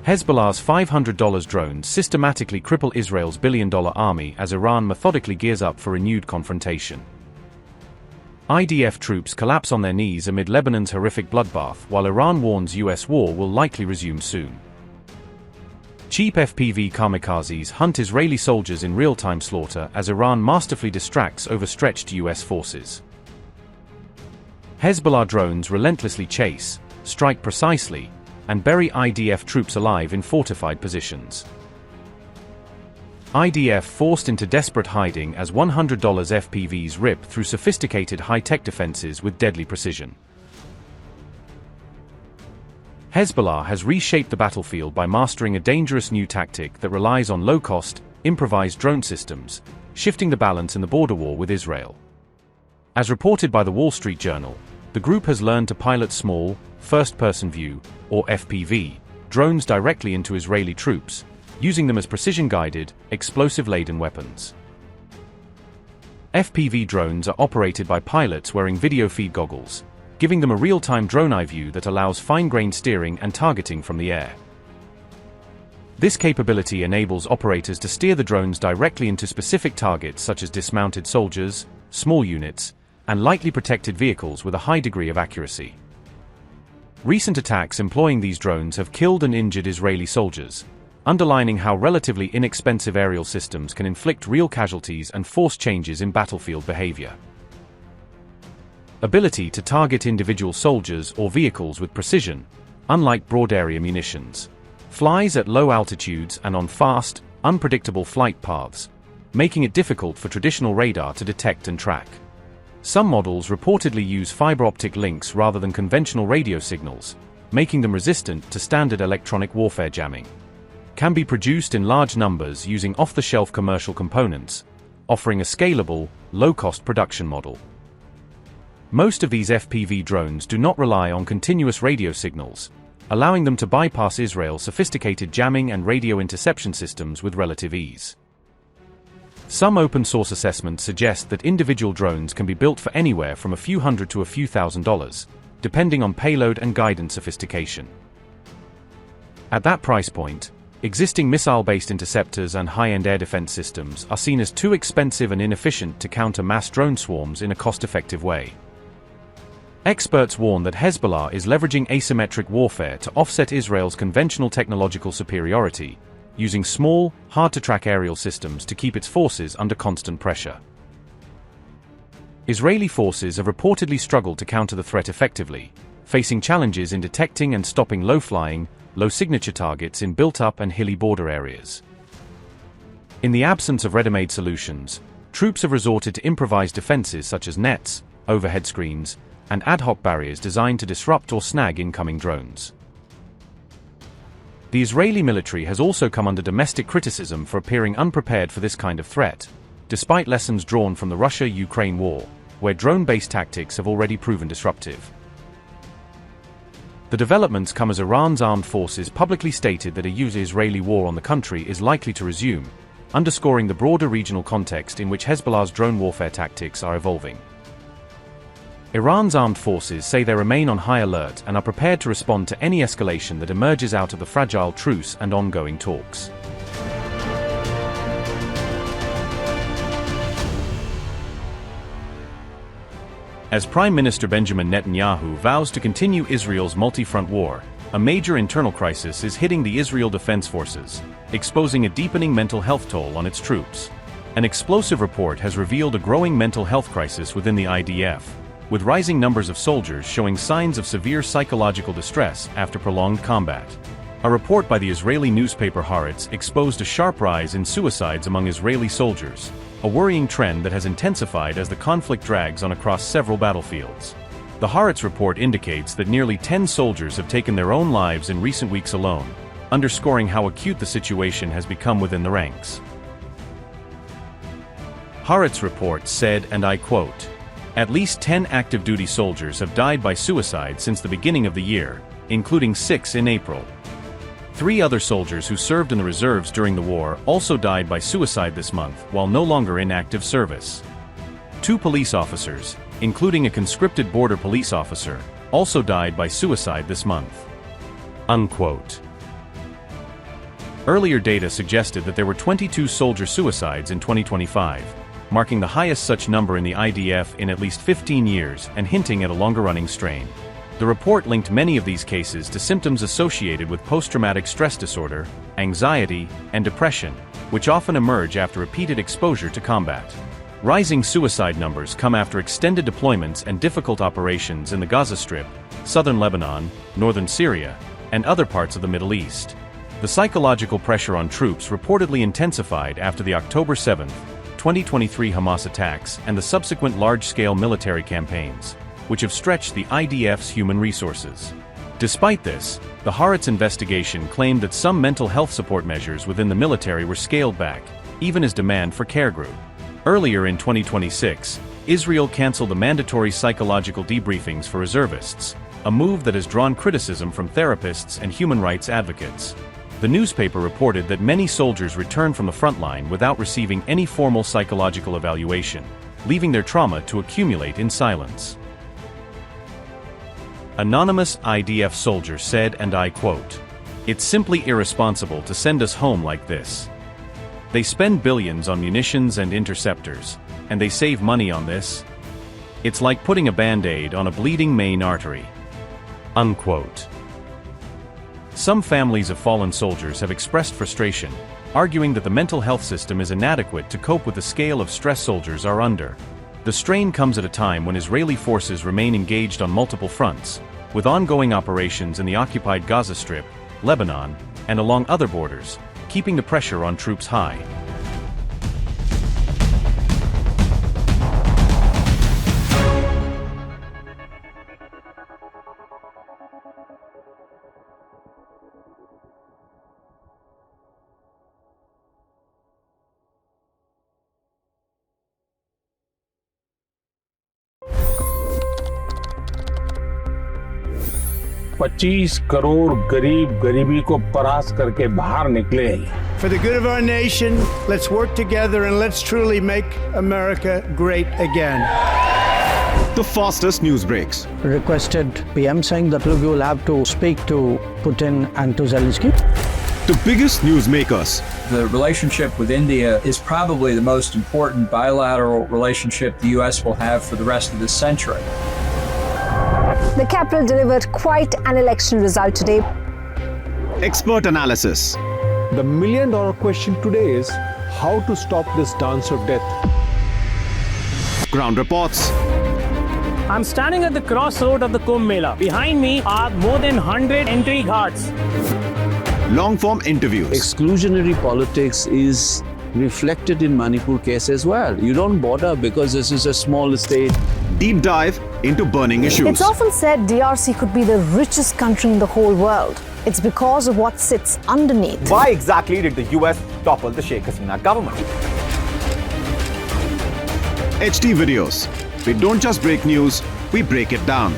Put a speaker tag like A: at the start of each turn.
A: Hezbollah's $500 drones systematically cripple Israel's billion-dollar army as Iran methodically gears up for renewed confrontation. IDF troops collapse on their knees amid Lebanon's horrific bloodbath, while Iran warns US war will likely resume soon. Cheap FPV kamikazes hunt Israeli soldiers in real-time slaughter as Iran masterfully distracts overstretched US forces. Hezbollah drones relentlessly chase, strike precisely, and bury IDF troops alive in fortified positions. IDF forced into desperate hiding as $100 FPVs rip through sophisticated high-tech defenses with deadly precision. Hezbollah has reshaped the battlefield by mastering a dangerous new tactic that relies on low-cost, improvised drone systems, shifting the balance in the border war with Israel. As reported by the Wall Street Journal, the group has learned to pilot small, first-person view, or FPV, drones directly into Israeli troops, using them as precision-guided, explosive-laden weapons. FPV drones are operated by pilots wearing video feed goggles, giving them a real-time drone eye view that allows fine-grained steering and targeting from the air. This capability enables operators to steer the drones directly into specific targets such as dismounted soldiers, small units, and lightly protected vehicles with a high degree of accuracy. Recent attacks employing these drones have killed and injured Israeli soldiers, underlining how relatively inexpensive aerial systems can inflict real casualties and force changes in battlefield behavior. Ability to target individual soldiers or vehicles with precision, unlike broad-area munitions. Flies at low altitudes and on fast, unpredictable flight paths, making it difficult for traditional radar to detect and track. Some models reportedly use fiber optic links rather than conventional radio signals, making them resistant to standard electronic warfare jamming. Can be produced in large numbers using off-the-shelf commercial components, offering a scalable, low-cost production model. Most of these FPV drones do not rely on continuous radio signals, allowing them to bypass Israel's sophisticated jamming and radio interception systems with relative ease. Some open-source assessments suggest that individual drones can be built for anywhere from a few hundred to a few $1,000s, depending on payload and guidance sophistication. At that price point, existing missile-based interceptors and high-end air defense systems are seen as too expensive and inefficient to counter mass drone swarms in a cost-effective way. Experts warn that Hezbollah is leveraging asymmetric warfare to offset Israel's conventional technological superiority, using small, hard-to-track aerial systems to keep its forces under constant pressure. Israeli forces have reportedly struggled to counter the threat effectively, facing challenges in detecting and stopping low-flying, low-signature targets in built-up and hilly border areas. In the absence of ready-made solutions, troops have resorted to improvised defenses such as nets, overhead screens, and ad hoc barriers designed to disrupt or snag incoming drones. The Israeli military has also come under domestic criticism for appearing unprepared for this kind of threat, despite lessons drawn from the Russia-Ukraine war, where drone-based tactics have already proven disruptive. The developments come as Iran's armed forces publicly stated that a US-Israeli war on the country is likely to resume, underscoring the broader regional context in which Hezbollah's drone warfare tactics are evolving. Iran's armed forces say they remain on high alert and are prepared to respond to any escalation that emerges out of the fragile truce and ongoing talks. As Prime Minister Benjamin Netanyahu vows to continue Israel's multi-front war, a major internal crisis is hitting the Israel Defense Forces, exposing a deepening mental health toll on its troops. An explosive report has revealed a growing mental health crisis within the IDF, with rising numbers of soldiers showing signs of severe psychological distress after prolonged combat. A report by the Israeli newspaper Haaretz exposed a sharp rise in suicides among Israeli soldiers, a worrying trend that has intensified as the conflict drags on across several battlefields. The Haaretz report indicates that nearly 10 soldiers have taken their own lives in recent weeks alone, underscoring how acute the situation has become within the ranks. Haaretz report said, and I quote, "At least 10 active duty soldiers have died by suicide since the beginning of the year, including 6 in April. 3 other soldiers who served in the reserves during the war also died by suicide this month while no longer in active service. 2 police officers, including a conscripted border police officer, also died by suicide this month." Unquote. Earlier data suggested that there were 22 soldier suicides in 2025, marking the highest such number in the IDF in at least 15 years and hinting at a longer-running strain. The report linked many of these cases to symptoms associated with post-traumatic stress disorder, anxiety, and depression, which often emerge after repeated exposure to combat. Rising suicide numbers come after extended deployments and difficult operations in the Gaza Strip, southern Lebanon, northern Syria, and other parts of the Middle East. The psychological pressure on troops reportedly intensified after the October 7, 2023 Hamas attacks and the subsequent large-scale military campaigns, which have stretched the IDF's human resources. Despite this, the Haaretz investigation claimed that some mental health support measures within the military were scaled back, even as demand for care grew. Earlier in 2026, Israel canceled the mandatory psychological debriefings for reservists, a move that has drawn criticism from therapists and human rights advocates. The newspaper reported that many soldiers returned from the front line without receiving any formal psychological evaluation, leaving their trauma to accumulate in silence. Anonymous IDF soldier said, and I quote, "It's simply irresponsible to send us home like this. They spend billions on munitions and interceptors, and they save money on this. It's like putting a Band-Aid on a bleeding main artery." Unquote. Some families of fallen soldiers have expressed frustration, arguing that the mental health system is inadequate to cope with the scale of stress soldiers are under. The strain comes at a time when Israeli forces remain engaged on multiple fronts, with ongoing operations in the occupied Gaza Strip, Lebanon, and along other borders, keeping the pressure on troops high.
B: $25 crore गरीब गरीबी को परास्त करके बाहर निकले।
C: For the good of our nation, let's work together and let's truly make America great again.
D: The fastest news breaks.
E: Requested PM saying that look, you will have to speak to Putin and to Zelensky.
D: The biggest news makers.
F: The relationship with India is probably the most important bilateral relationship the U.S. will have for the rest of this century.
G: The capital delivered quite an election result today.
D: Expert analysis.
H: The million-dollar question today is how to stop this dance of death.
D: Ground reports.
I: I'm standing at the crossroad of the Kumbh Mela. Behind me are more than 100 entry guards.
D: Long-form interviews.
J: Exclusionary politics is reflected in Manipur case as well. You don't bother because this is a small state.
D: Deep dive into burning issues.
G: It's often said DRC could be the richest country in the whole world. It's because of what sits underneath.
K: Why exactly did the US topple the Sheikh Hasina government?
D: HT videos. We don't just break news, we break it down.